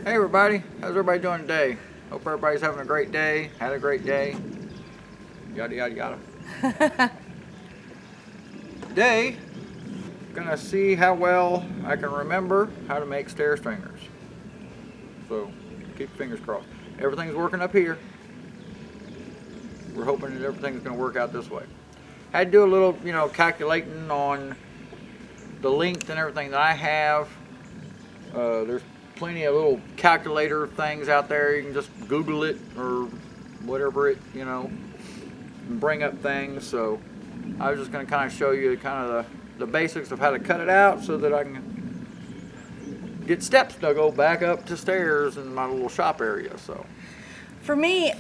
Hey everybody, how's everybody doing today? Hope everybody's having a great day, had a great day, yada yada yada. Today, gonna see how well I can remember how to make stair stringers. So, keep your fingers crossed. Everything's working up here. We're hoping that everything's gonna work out this way. Had to do a little, calculating on the length and everything that I have. There's plenty of little calculator things out there. You can just Google it or whatever it, and bring up things. So I was just going to kind of show you kind of the basics of how to cut it out so that I can get steps to go back up to stairs in my little shop area. So for me,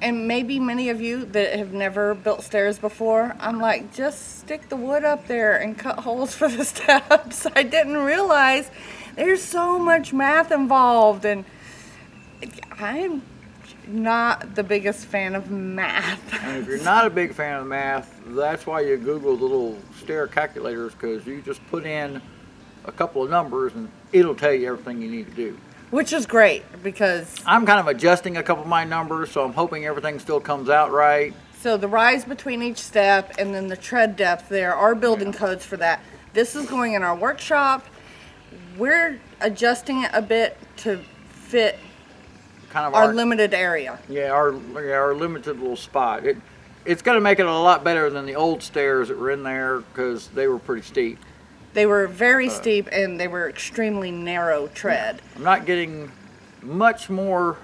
and maybe many of you that have never built stairs before, I'm like, just stick the wood up there and cut holes for the steps. I didn't realize there's so much math involved, and I'm not the biggest fan of math. And if you're not a big fan of math, that's why you Google the little stair calculators, because you just put in a couple of numbers and it'll tell you everything you need to do. Which is great, because I'm kind of adjusting a couple of my numbers, so I'm hoping everything still comes out right. So the rise between each step and then the tread depth, there are building codes for that. This is going in our workshop. We're adjusting it a bit to fit Kind of our limited area. Yeah, our limited little spot. It's going to make it a lot better than the old stairs that were in there, because they were pretty steep. They were very steep, and they were extremely narrow tread. I'm not getting much more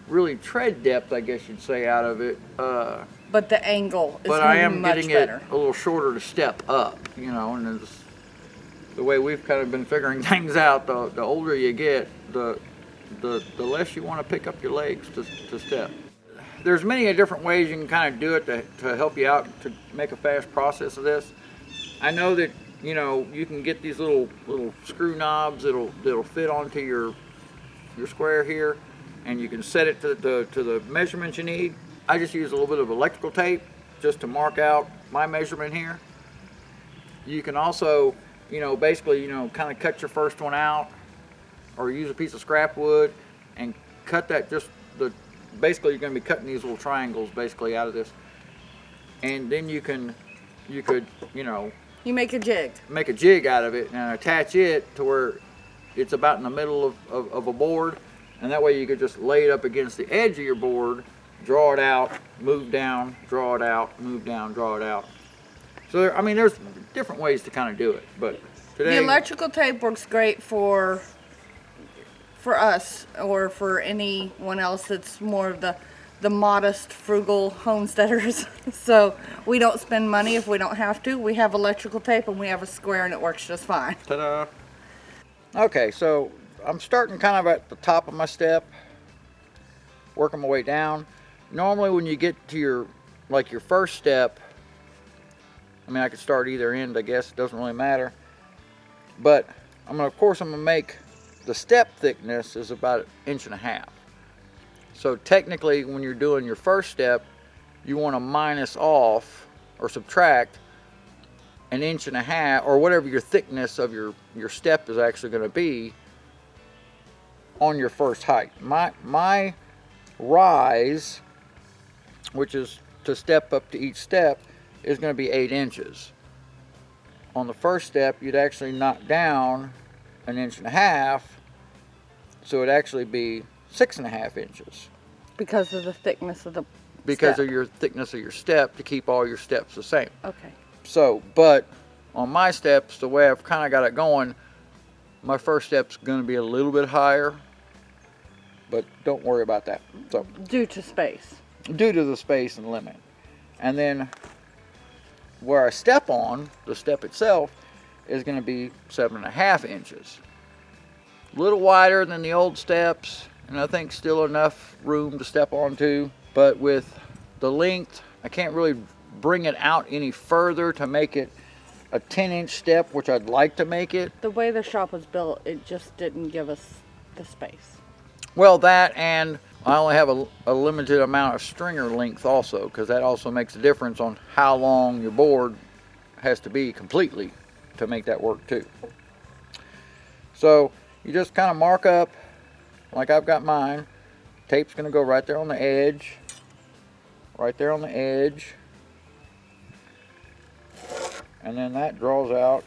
really tread depth, I guess you'd say, out of it. But the angle is But I am much getting better. it a little shorter to step up, and it's the way we've kind of been figuring things out. The older you get, the less you want to pick up your legs to step. There's many different ways you can kind of do it to help you out to make a fast process of this. I know that you can get these little screw knobs that'll fit onto your square here, and you can set it to the measurements you need. I just use a little bit of electrical tape just to mark out my measurement here. You can also, basically, kind of cut your first one out, or use a piece of scrap wood and cut that basically you're going to be cutting these little triangles basically out of this, and then you could You make a jig. make a jig out of it and attach it to where it's about in the middle of a board, and that way you could just lay it up against the edge of your board, draw it out, move down, draw it out, move down, draw it out. So there's different ways to kind of do it, but today The electrical tape works great for us, or for anyone else that's more of the modest, frugal homesteaders. So we don't spend money if we don't have to. We have electrical tape and we have a square, and it works just fine. ta-da. Okay, so I'm starting kind of at the top of my step, working my way down. Normally when you get to your first step, I could start either end, I guess, it doesn't really matter. But I'm gonna make the step thickness is about 1.5 inches. So technically when you're doing your first step, you want to minus off or subtract 1.5 inches, or whatever your thickness of your step is actually going to be on your first height. My rise, which is to step up to each step, is going to be 8 inches. On the first step, you'd actually knock down 1.5 inches, so it'd actually be 6.5 inches. Because of the thickness of the Because of your thickness of your step, to keep all your steps the same. Okay. So, but on my steps, the way I've kind of got it going, my first step's going to be a little bit higher, but don't worry about that. So, Due to space. due to the space and limit. And then where I step on, the step itself, is going to be 7.5 inches. A little wider than the old steps, and I think still enough room to step onto, but with the length, I can't really bring it out any further to make it a 10-inch step, which I'd like to make it. The way the shop was built, it just didn't give us the space. Well, that, and I only have a limited amount of stringer length also, because that also makes a difference on how long your board has to be completely to make that work too. So you just kind of mark up like I've got mine. Tape's going to go right there on the edge. Right there on the edge. And then that draws out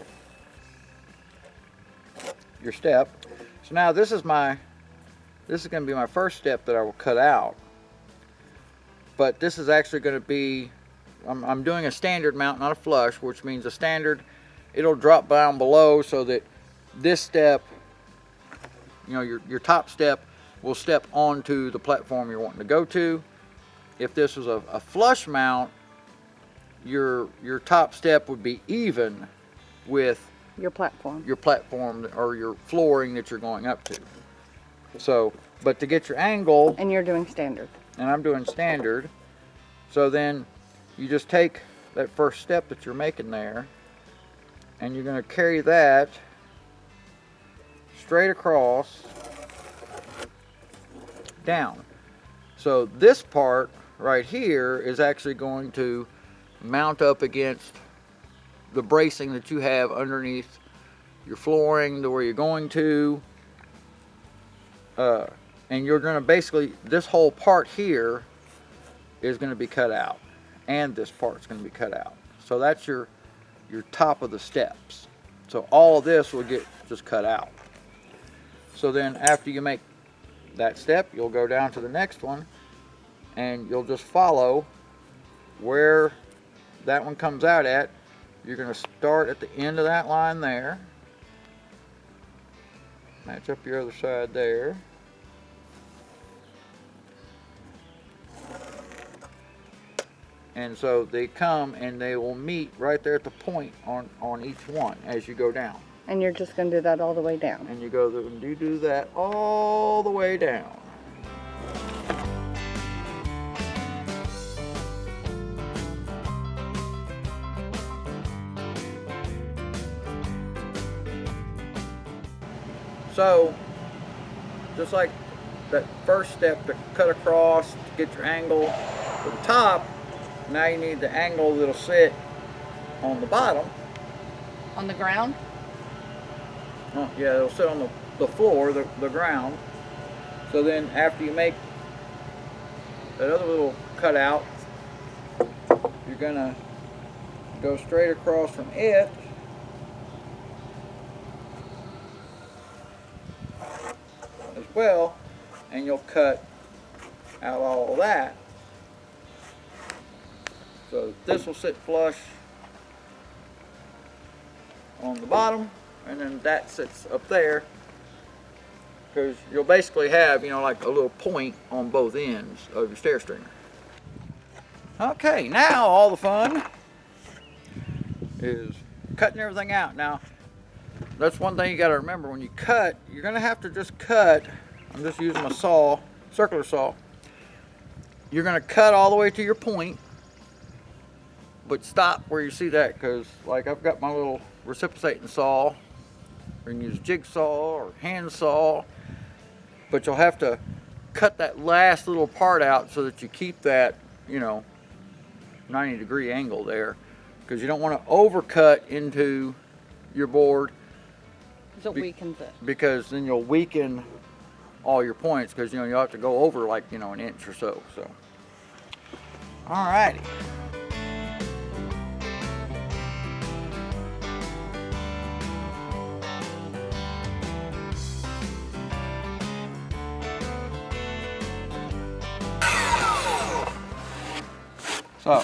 your step. So now this is going to be my first step that I will cut out. But this is actually going to be, I'm doing a standard mount, not a flush, which means a standard, it'll drop down below so that this step, you know, your top step will step onto the platform you're wanting to go to. If this was a flush mount, your top step would be even with Your platform. your platform or your flooring that you're going up to. So, but to get your angle, And you're doing standard. and I'm doing standard, so then you just take that first step that you're making there, and you're going to carry that straight across down. So this part right here is actually going to mount up against the bracing that you have underneath your flooring to where you're going to, and you're going to basically, this whole part here is going to be cut out, and this part's going to be cut out. So that's your top of the steps. So all of this will get just cut out. So then after you make that step, you'll go down to the next one, and you'll just follow where that one comes out at. You're going to start at the end of that line there, match up your other side there, and so they come and they will meet right there at the point on each one as you go down. And you're just going to do that all the way down. And you do that all the way down. So, just like that first step to cut across, to get your angle to the top, now you need the angle that'll sit on the bottom. On the ground? Oh, yeah, it'll sit on the floor, the ground. So then after you make that other little cutout, you're gonna go straight across from it as well, and you'll cut out all of that. So this will sit flush on the bottom, and then that sits up there, because you'll basically have, you know, like a little point on both ends of your stair stringer. Okay, now all the fun is cutting everything out. Now, that's one thing you got to remember. When you cut, you're going to have to just cut. I'm just using my saw, circular saw. You're going to cut all the way to your point, but stop where you see that, because like I've got my little reciprocating saw. You can use jigsaw or hand saw, but you'll have to cut that last little part out so that you keep that, you know, 90-degree angle there, because you don't want to overcut into your board. So it weakens it. Because then you'll weaken all your points, because, you know, you'll have to go over like, you know, an inch or so. So, alrighty. So,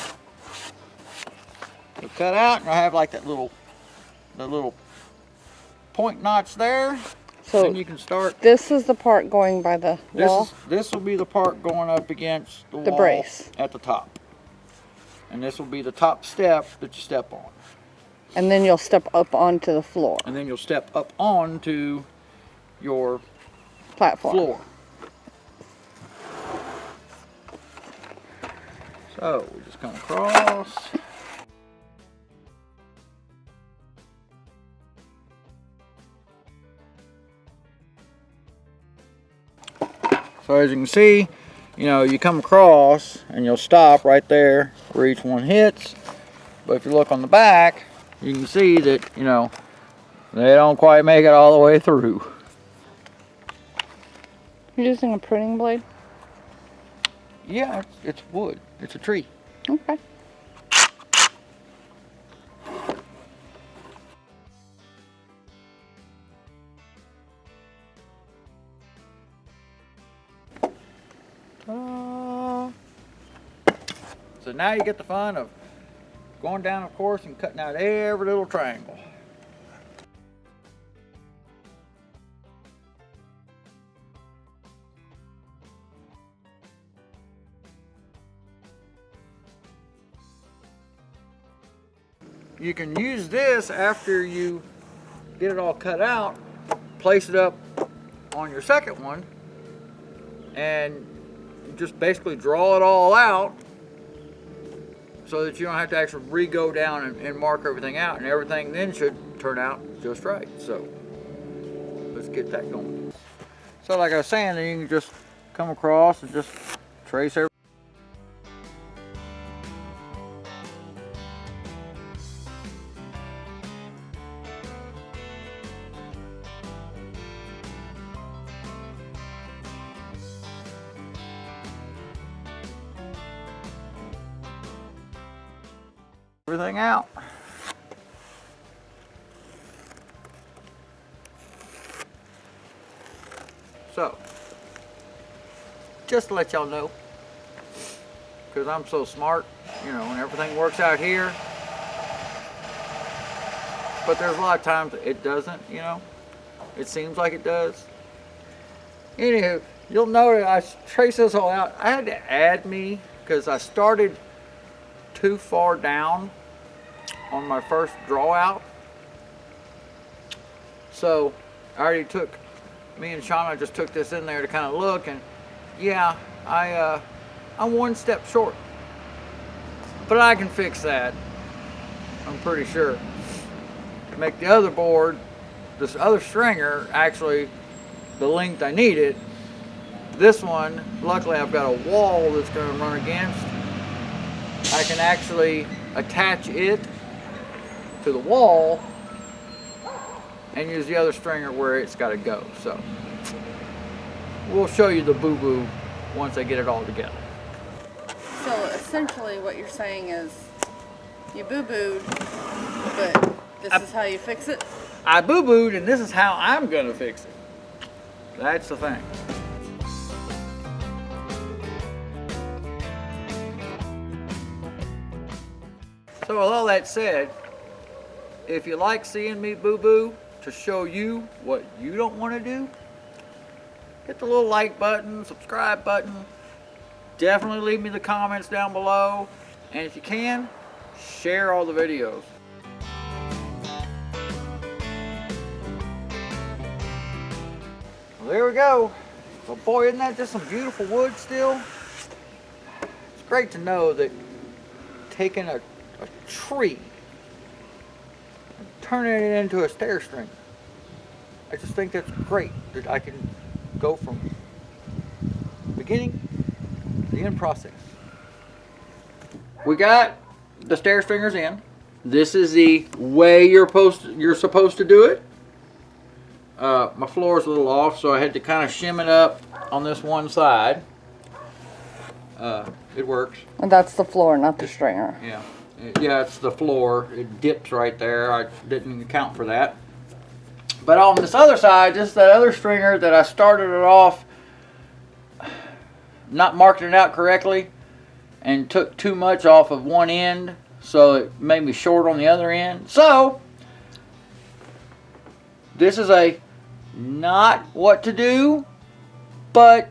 you cut out, and I have like that little point notch there. So then you can start. This is the part going by the wall. This will be the part going up against the wall brace at the top, and this will be the top step that you step on. And then you'll step up onto the floor. And then you'll step up onto your Platform. floor. So we just come across. So as you can see, you know, you come across and you'll stop right there where each one hits. But if you look on the back, you can see that, you know, they don't quite make it all the way through. You're using a pruning blade? Yeah, it's wood. It's a tree. Okay. So now you get the fun of going down a course and cutting out every little triangle. You can use this after you get it all cut out, place it up on your second one, and just basically draw it all out so that you don't have to actually re-go down and mark everything out, and everything then should turn out just right. So let's get that going. So like I was saying, then you can just come across and just trace everything. Everything out. So, just to let y'all know, because I'm so smart, you know, and everything works out here, but there's a lot of times it doesn't, you know. It seems like it does. Anywho, you'll notice I trace this all out. I had to add me because I started too far down on my first draw out. So I already took, me and Shauna just took this in there to kind of look, and yeah, I'm one step short, but I can fix that, I'm pretty sure. Make the other board, this other stringer, actually the length I needed. This one, luckily I've got a wall that's going to run against. I can actually attach it to the wall and use the other stringer where it's got to go. So we'll show you the boo-boo once I get it all together. So essentially what you're saying is you boo-booed, but this is how you fix it? I boo-booed, and this is how I'm going to fix it. That's the thing. So with all that said, if you like seeing me boo-boo to show you what you don't want to do, hit the little like button, subscribe button. Definitely leave me the comments down below. And if you can, share all the videos. Well, there we go. So boy, isn't that just some beautiful wood still? It's great to know that taking a tree and turning it into a stair string, I just think that's great that I can go from beginning to the end process. We got the stair stringers in. This is the way you're supposed to do it. My floor is a little off, so I had to kind of shim it up on this one side. It works. And that's the floor, not the stringer. Yeah. Yeah, it's the floor. It dips right there. I didn't account for that. But on this other side, just that other stringer that I started it off not marking it out correctly and took too much off of one end, so it made me short on the other end. So this is a not what to do, but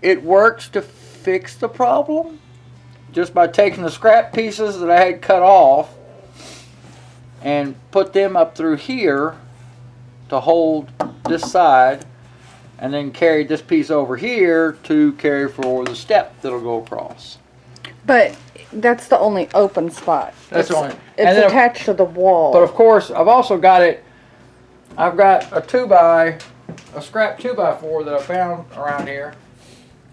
it works to fix the problem just by taking the scrap pieces that I had cut off and put them up through here to hold this side, and then carry this piece over here to carry for the step that'll go across. But that's the only open spot. That's only. It's attached to the wall. But of course, I've also got it. I've got a scrap 2x4 that I found around here.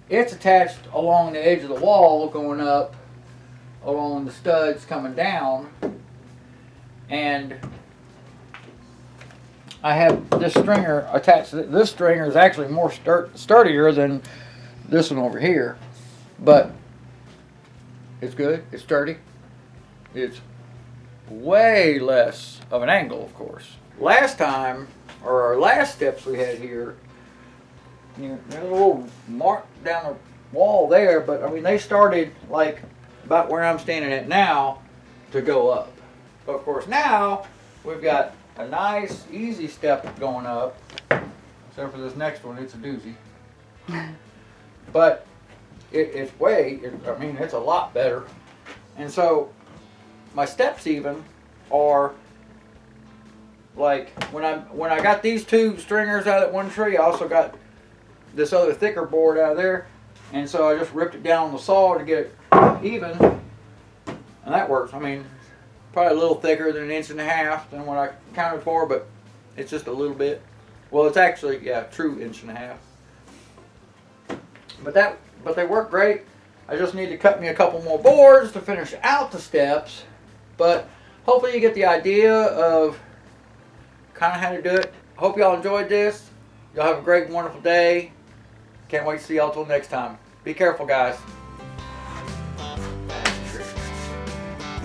It's attached along the edge of the wall, going up along the studs coming down, and I have this stringer attached to this stringer is actually more sturdier than this one over here, but it's good, it's sturdy, it's way less of an angle, of course. Last time, or our last steps we had here, there's a little mark down the wall there, but I mean they started like about where I'm standing at now to go up. But of course now we've got a nice easy step going up, except for this next one, it's a doozy. But it's a lot better. And so my steps even are like when I got these two stringers out of that one tree, I also got this other thicker board out of there, and so I just ripped it down on the saw to get it even, and that works. I mean, probably a little thicker than 1.5 inches than what I counted for, but it's just a little bit. Well, it's actually, yeah, true 1.5 inches. But they work great. I just need to cut me a couple more boards to finish out the steps, but hopefully you get the idea of kind of how to do it. Hope y'all enjoyed this. Y'all have a great, wonderful day. Can't wait to see y'all till next time. Be careful, guys.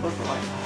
Look like